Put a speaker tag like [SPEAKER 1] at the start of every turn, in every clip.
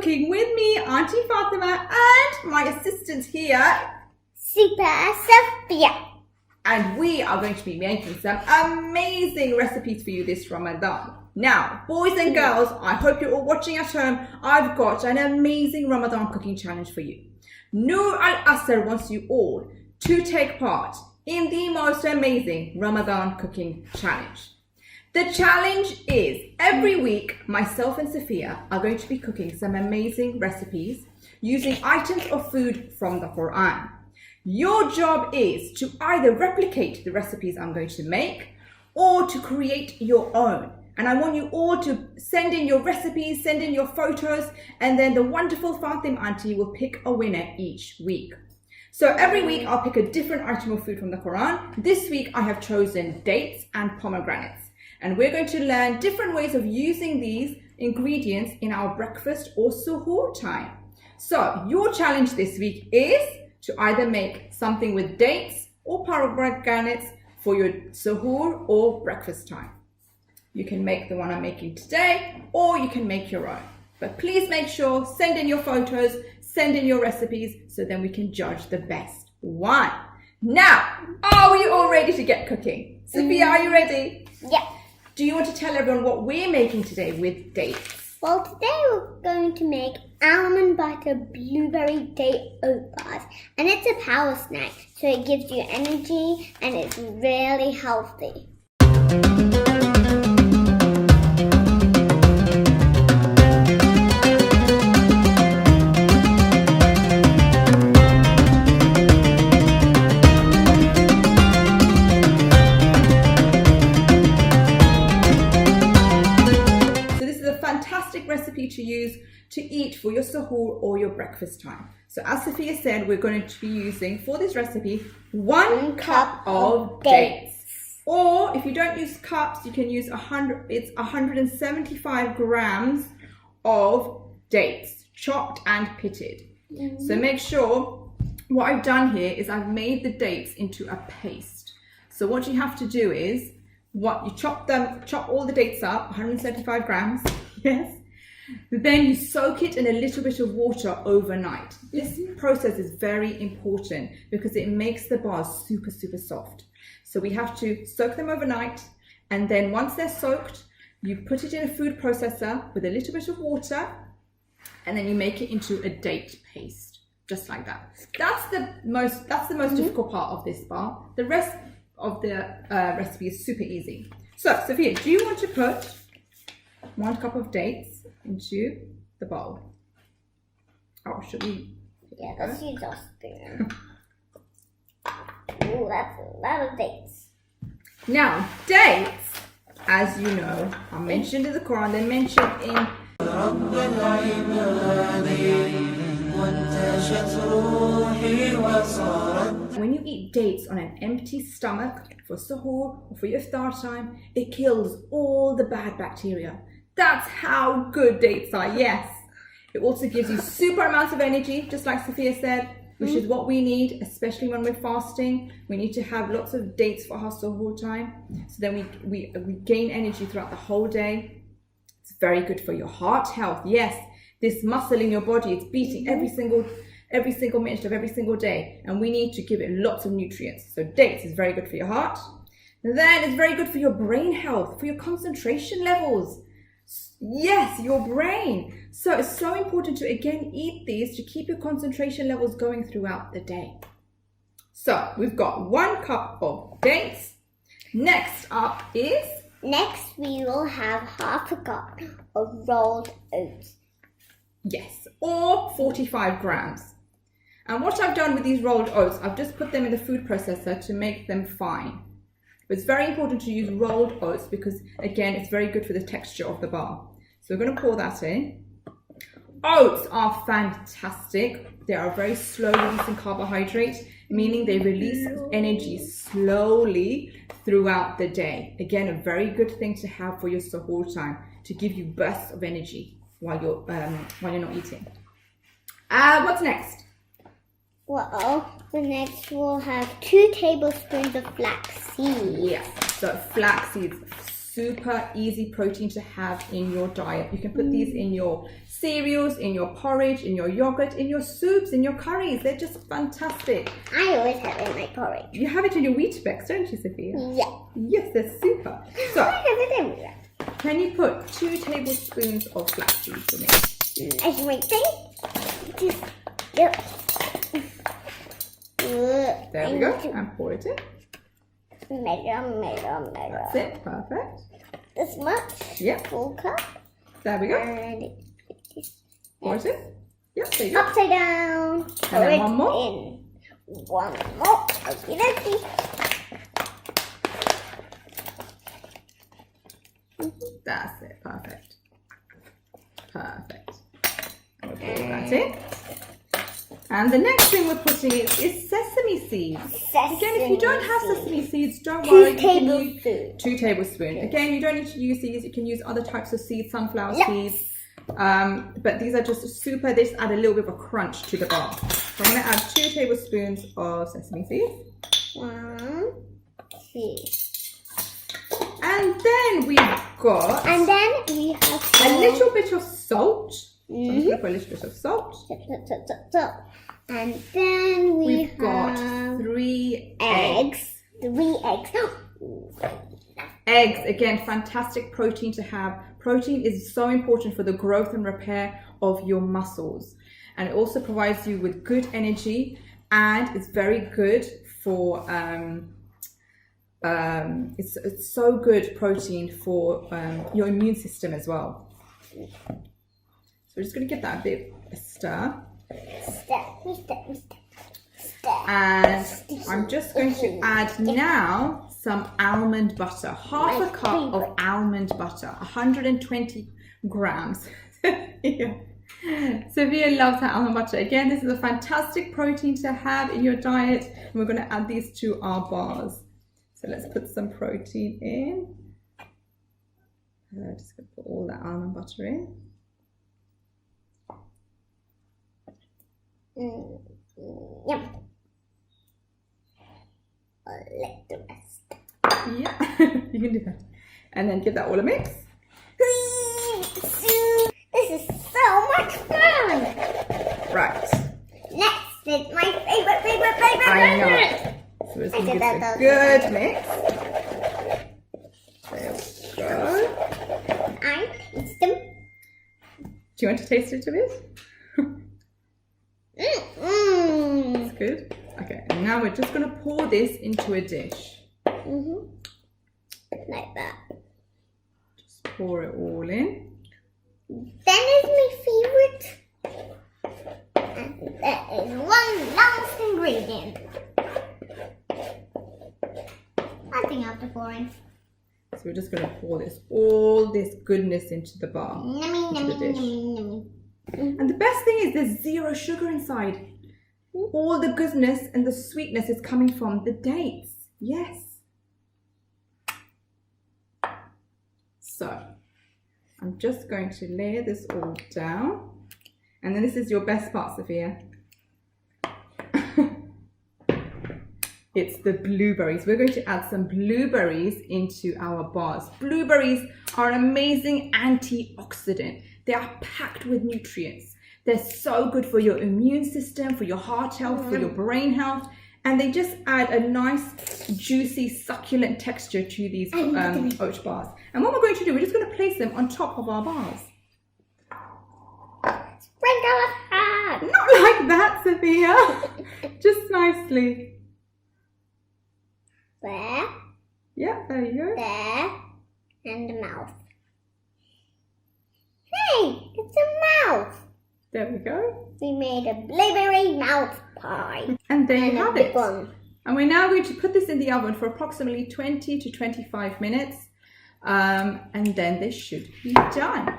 [SPEAKER 1] cooking with me, Auntie Fatima, and my assistant here,
[SPEAKER 2] Super Sophia.
[SPEAKER 1] And we are going to be making some amazing recipes for you this Ramadan. Now, boys and girls, I hope you're all watching at home. I've got an amazing Ramadan cooking challenge for you. Noor Al-Asr wants you all to take part in the most amazing Ramadan cooking challenge. The challenge is every week, myself and Sophia are going to be cooking some amazing recipes using items of food from the Quran. Your job is to either replicate the recipes I'm going to make or to create your own. And I want you all to send in your recipes, send in your photos, and then the wonderful Fatim auntie will pick a winner each week. So every week I'll pick a different item of food from the Quran. This week I have chosen dates and pomegranates. And we're going to learn different ways of using these ingredients in our breakfast or suhoor time. So your challenge this week is to either make something with dates or pomegranates for your suhoor or breakfast time. You can make the one I'm making today, or you can make your own. But please make sure, send in your photos, send in your recipes, so then we can judge the best one. Now, are we all ready to get cooking? Sophia, are you ready?
[SPEAKER 2] Yeah.
[SPEAKER 1] Do you want to tell everyone what we're making today with dates?
[SPEAKER 2] Well, today we're going to make almond butter blueberry date oat bars. And it's a power snack, so it gives you energy and it's really healthy.
[SPEAKER 1] Recipe to use to eat for your suhoor or your breakfast time. So as Sophia said, we're going to be using for this recipe 1 cup of dates. Or if you don't use cups, you can use 175 grams of dates, chopped and pitted. So make sure, what I've done here is I've made the dates into a paste. So what you have to do is, you chop all the dates up, 175 grams, yes. Then you soak it in a little bit of water overnight. This process is very important because it makes the bars super, super soft. So we have to soak them overnight, and then once they're soaked, you put it in a food processor with a little bit of water, and then you make it into a date paste, just like that. That's the most difficult part of this bar. The rest of the recipe is super easy. So, Sophia, do you want to put 1 cup of dates into the bowl? Oh, should we?
[SPEAKER 2] Yeah, let's use our spoon. Ooh, that's a lot of dates.
[SPEAKER 1] Now, dates, as you know, are mentioned in the Quran. They're mentioned in when you eat dates on an empty stomach for suhoor or for your iftar time, it kills all the bad bacteria. That's how good dates are, yes. It also gives you super amounts of energy, just like Sophia said, which is what we need, especially when we're fasting. We need to have lots of dates for our suhoor time, so then we gain energy throughout the whole day. It's very good for your heart health. Yes, this muscle in your body, it's beating every single minute of every single day, and we need to give it lots of nutrients. So dates is very good for your heart. And then it's very good for your brain health, for your concentration levels. Yes, your brain. So it's so important to again eat these to keep your concentration levels going throughout the day. So we've got 1 cup of dates. Next up is?
[SPEAKER 2] Next we will have 1/2 cup of rolled oats.
[SPEAKER 1] Yes, or 45 grams. And what I've done with these rolled oats, I've just put them in the food processor to make them fine. But it's very important to use rolled oats because, again, it's very good for the texture of the bar. So we're going to pour that in. Oats are fantastic. They are very slow releasing carbohydrate, meaning they release energy slowly throughout the day. Again, a very good thing to have for your suhoor time to give you bursts of energy while you're not eating. What's next?
[SPEAKER 2] Well, next we'll have 2 tablespoons of flax seeds.
[SPEAKER 1] Yes, so flax seeds, super easy protein to have in your diet. You can put these in your cereals, in your porridge, in your yogurt, in your soups, in your curries. They're just fantastic.
[SPEAKER 2] I always have it in my porridge.
[SPEAKER 1] You have it in your Weetabix, don't you, Sophia?
[SPEAKER 2] Yeah.
[SPEAKER 1] Yes, they're super. So,
[SPEAKER 2] I have it everywhere.
[SPEAKER 1] can you put 2 tablespoons of flaxseed for me?
[SPEAKER 2] As you might think. Yep.
[SPEAKER 1] There we go. And pour it in.
[SPEAKER 2] Measure.
[SPEAKER 1] That's it. Perfect.
[SPEAKER 2] This much.
[SPEAKER 1] Yep.
[SPEAKER 2] Full cup.
[SPEAKER 1] There we go.
[SPEAKER 2] And
[SPEAKER 1] Pour it in. Yep, there you go.
[SPEAKER 2] upside down.
[SPEAKER 1] And then one more.
[SPEAKER 2] In. One more. Okie dokie.
[SPEAKER 1] That's it. Perfect. Perfect. And we'll pour that in. And the next thing we're putting in is sesame seeds. Again, if you don't have sesame seeds, don't worry.
[SPEAKER 2] 2 tablespoons.
[SPEAKER 1] 2 tablespoons. Again, you don't need to use these. You can use other types of seeds, sunflower seeds. But these are just super. They just add a little bit of a crunch to the bar. So I'm going to add 2 tablespoons of sesame seeds.
[SPEAKER 2] 1, 2.
[SPEAKER 1] And then we've got
[SPEAKER 2] And then we have
[SPEAKER 1] a little bit of salt. So I'm just going to put a little bit of salt.
[SPEAKER 2] So. And then
[SPEAKER 1] We've got
[SPEAKER 2] have
[SPEAKER 1] 3
[SPEAKER 2] eggs. 3 eggs.
[SPEAKER 1] Eggs, again, fantastic protein to have. Protein is so important for the growth and repair of your muscles. And it also provides you with good energy, and it's very good for, it's so good protein for your immune system as well. So we're just going to give that a bit of a stir.
[SPEAKER 2] Stir.
[SPEAKER 1] And I'm just going to add now some almond butter. Half a cup of almond butter, 120 grams. Yeah. Sophia loves her almond butter. Again, this is a fantastic protein to have in your diet. And we're going to add these to our bars. So let's put some protein in. Just going to put all that almond butter in.
[SPEAKER 2] Yum. Let the rest.
[SPEAKER 1] Yeah, you can do that. And then give that all a mix.
[SPEAKER 2] This is so much fun.
[SPEAKER 1] Right.
[SPEAKER 2] Next is my favorite.
[SPEAKER 1] I know. So it's going to give it a good mix. There we go.
[SPEAKER 2] I taste them.
[SPEAKER 1] Do you want to taste it a bit? That's good. Okay, and now we're just going to pour this into a dish.
[SPEAKER 2] Like that.
[SPEAKER 1] Just pour it all in.
[SPEAKER 2] That is my favorite. And that is one last ingredient. I think I have to pour in.
[SPEAKER 1] So we're just going to pour all this goodness into the bar.
[SPEAKER 2] Yummy.
[SPEAKER 1] And the best thing is there's 0 sugar inside. All the goodness and the sweetness is coming from the dates. Yes. So I'm just going to layer this all down. And then this is your best part, Sophia. It's the blueberries. We're going to add some blueberries into our bars. Blueberries are an amazing antioxidant. They are packed with nutrients. They're so good for your immune system, for your heart health, for your brain health. And they just add a nice, juicy, succulent texture to these oat bars. And what we're going to do, we're just going to place them on top of our bars.
[SPEAKER 2] Sprinkle of heart.
[SPEAKER 1] Not like that, Sophia. Just nicely.
[SPEAKER 2] There.
[SPEAKER 1] Yeah, there you go.
[SPEAKER 2] There. And the mouth. Hey, it's a mouth.
[SPEAKER 1] There we go.
[SPEAKER 2] We made a blueberry mouth pie.
[SPEAKER 1] And there you have it.
[SPEAKER 2] One.
[SPEAKER 1] And we're now going to put this in the oven for approximately 20 to 25 minutes. And then this should be done.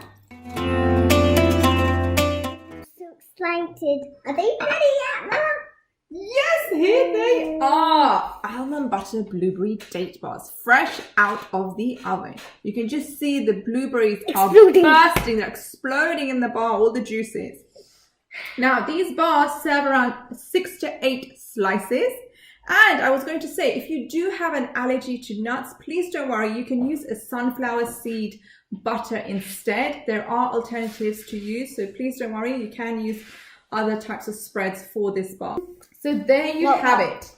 [SPEAKER 2] So excited. Are they ready yet, Mama?
[SPEAKER 1] Yes, here they are. Almond butter blueberry date bars, fresh out of the oven. You can just see the blueberries
[SPEAKER 2] Exploding.
[SPEAKER 1] are bursting. They're exploding in the bar, all the juices. Now, these bars serve around 6 to 8 slices. And I was going to say, if you do have an allergy to nuts, please don't worry. You can use a sunflower seed butter instead. There are alternatives to use, so please don't worry. You can use other types of spreads for this bar. So there you have it.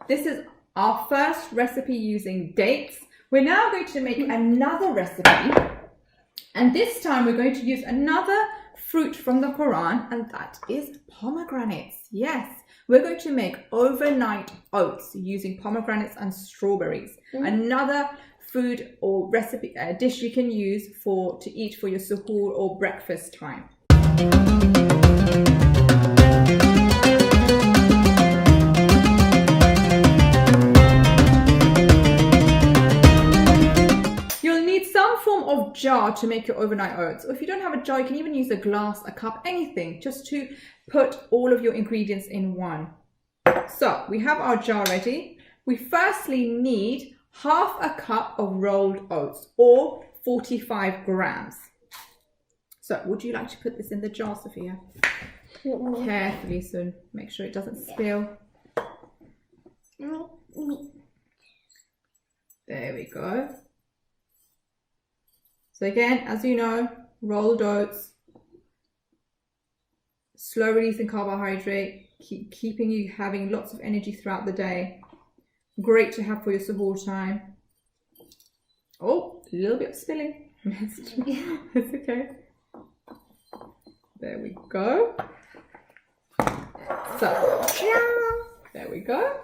[SPEAKER 1] This is our first recipe using dates. We're now going to make another recipe, and this time we're going to use another fruit from the Quran, and that is pomegranates. Yes, we're going to make overnight oats using pomegranates and strawberries. Another food or recipe dish you can use to eat for your suhoor or breakfast time. Of jar to make your overnight oats, or if you don't have a jar, you can even use a glass, a cup, anything, just to put all of your ingredients in one. So we have our jar ready. We firstly need half a cup of rolled oats, or 45 grams. So would you like to put this in the jar, Sophia? Carefully, so make sure it doesn't spill. There we go. So again, as you know, rolled oats, slow releasing carbohydrate, keeping you having lots of energy throughout the day. Great to have for your suhoor time. Oh, a little bit of spilling. It's okay. There we go. So, there we go.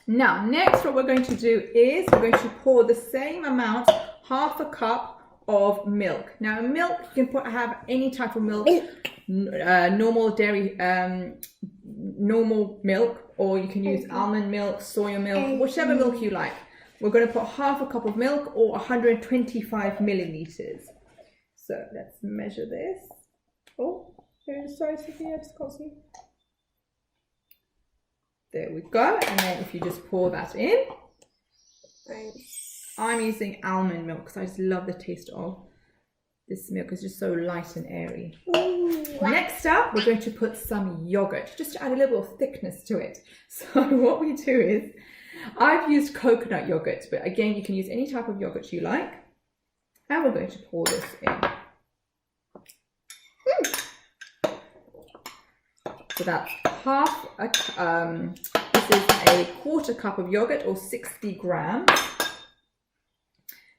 [SPEAKER 1] Now, next what we're going to do is we're going to pour the same amount, half a cup of milk. Now, milk, you can have any type of milk, normal dairy, normal milk, or you can use almond milk, soya milk, whichever milk you like. We're going to put half a cup of milk, or 125 milliliters. So let's measure this. Oh, sorry, Sophia, I just can't see. There we go, and then if you just pour that in. I'm using almond milk because I just love the taste of this milk. It's just so light and airy. Next up, we're going to put some yogurt, just to add a little bit of thickness to it. So what we do is, I've used coconut yogurt, but again, you can use any type of yogurt you like. And we're going to pour this in. So that's half a, this is a quarter cup of yogurt, or 60 grams.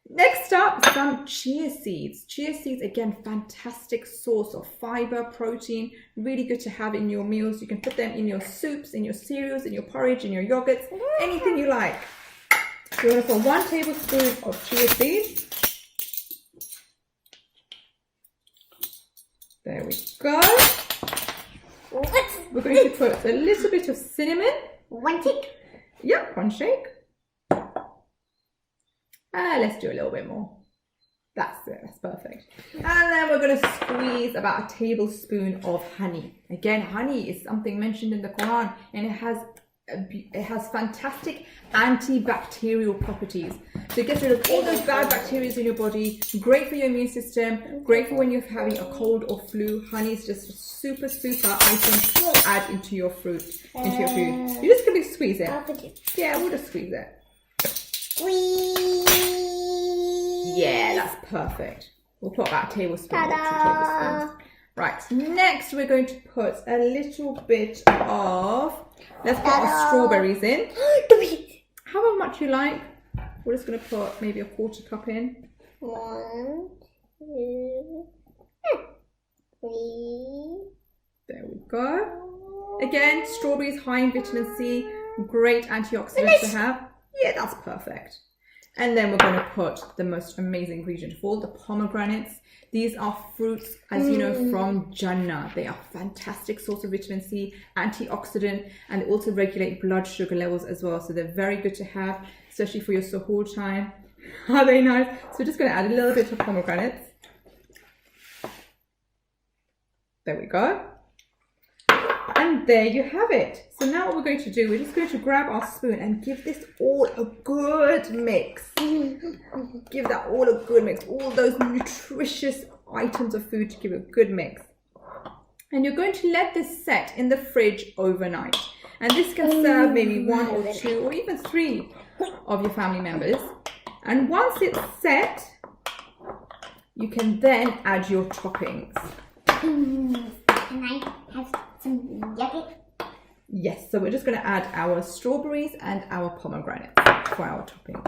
[SPEAKER 1] Next up, some chia seeds. Chia seeds, again, fantastic source of fiber, protein, really good to have in your meals. You can put them in your soups, in your cereals, in your porridge, in your yogurts, anything you like. So we're going to put 1 tablespoon of chia seeds. There we go. We're going to put a little bit of cinnamon.
[SPEAKER 2] 1 shake?
[SPEAKER 1] Yep, 1 shake. Let's do a little bit more. That's it, that's perfect. And then we're going to squeeze about a tablespoon of honey. Again, honey is something mentioned in the Quran, and it has fantastic antibacterial properties. So it gets rid of all those bad bacteria in your body. Great for your immune system. Great for when you're having a cold or flu. Honey is just a super item to add into your fruit, into your food. You're just going to squeeze it. Yeah, we'll just squeeze it.
[SPEAKER 2] Squeeze.
[SPEAKER 1] Yeah, that's perfect. We'll put about a tablespoon or 2 tablespoons. Right, next we're going to put a little bit of, let's put our strawberries in. However much you like. We're just going to put maybe a quarter cup in.
[SPEAKER 2] 1, 2, 3.
[SPEAKER 1] There we go. Again, strawberries high in vitamin C, great antioxidants to have. Yeah, that's perfect. And then we're going to put the most amazing ingredient of all, the pomegranates. These are fruits, as you know, from Jannah. They are fantastic source of vitamin C, antioxidant, and they also regulate blood sugar levels as well. So they're very good to have, especially for your suhoor time. Are they nice? So we're just going to add a little bit of pomegranates. There we go. And there you have it. So now what we're going to do, we're just going to grab our spoon and give this all a good mix. Give that all a good mix. All those nutritious items of food to give it a good mix. And you're going to let this set in the fridge overnight. And this can serve maybe 1 or 2 or even 3 of your family members. And once it's set, you can then add your toppings.
[SPEAKER 2] Can I have some yogurt?
[SPEAKER 1] Yes, so we're just going to add our strawberries and our pomegranates for our toppings.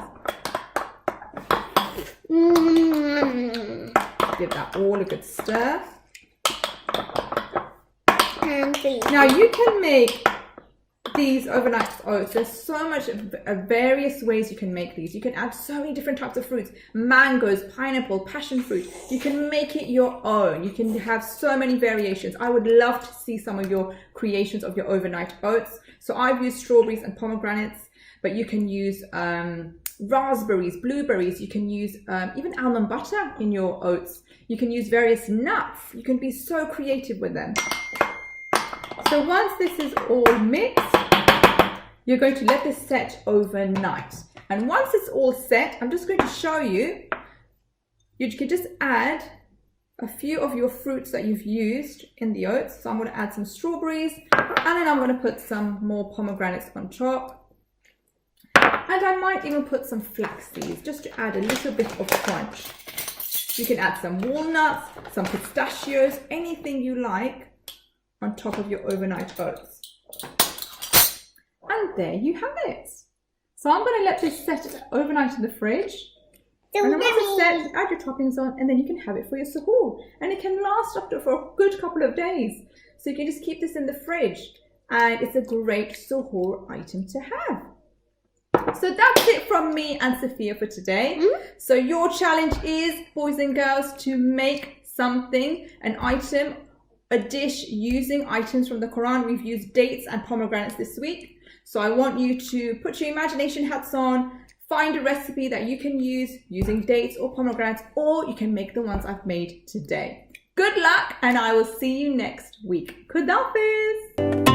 [SPEAKER 1] Give that all a good stir. Now you can make these overnight oats. There's so much various ways you can make these. You can add so many different types of fruits, mangoes, pineapple, passion fruit. You can make it your own. You can have so many variations. I would love to see some of your creations of your overnight oats. So I've used strawberries and pomegranates, but you can use raspberries, blueberries. You can use even almond butter in your oats. You can use various nuts. You can be so creative with them. So once this is all mixed, you're going to let this set overnight. And once it's all set, I'm just going to show you. You can just add a few of your fruits that you've used in the oats. So I'm going to add some strawberries, and then I'm going to put some more pomegranates on top. And I might even put some flax seeds just to add a little bit of crunch. You can add some walnuts, some pistachios, anything you like on top of your overnight oats. And there you have it. So I'm going to let this set overnight in the fridge. And then once it's set, add your toppings on, and then you can have it for your suhoor. And it can last up to for a good couple of days. So you can just keep this in the fridge, and it's a great suhoor item to have. So that's it from me and Sophia for today. So your challenge is, boys and girls, to make something, an item, a dish using items from the Quran. We've used dates and pomegranates this week. So I want you to put your imagination hats on, find a recipe that you can use using dates or pomegranates, or you can make the ones I've made today. Good luck, and I will see you next week. Khudafis!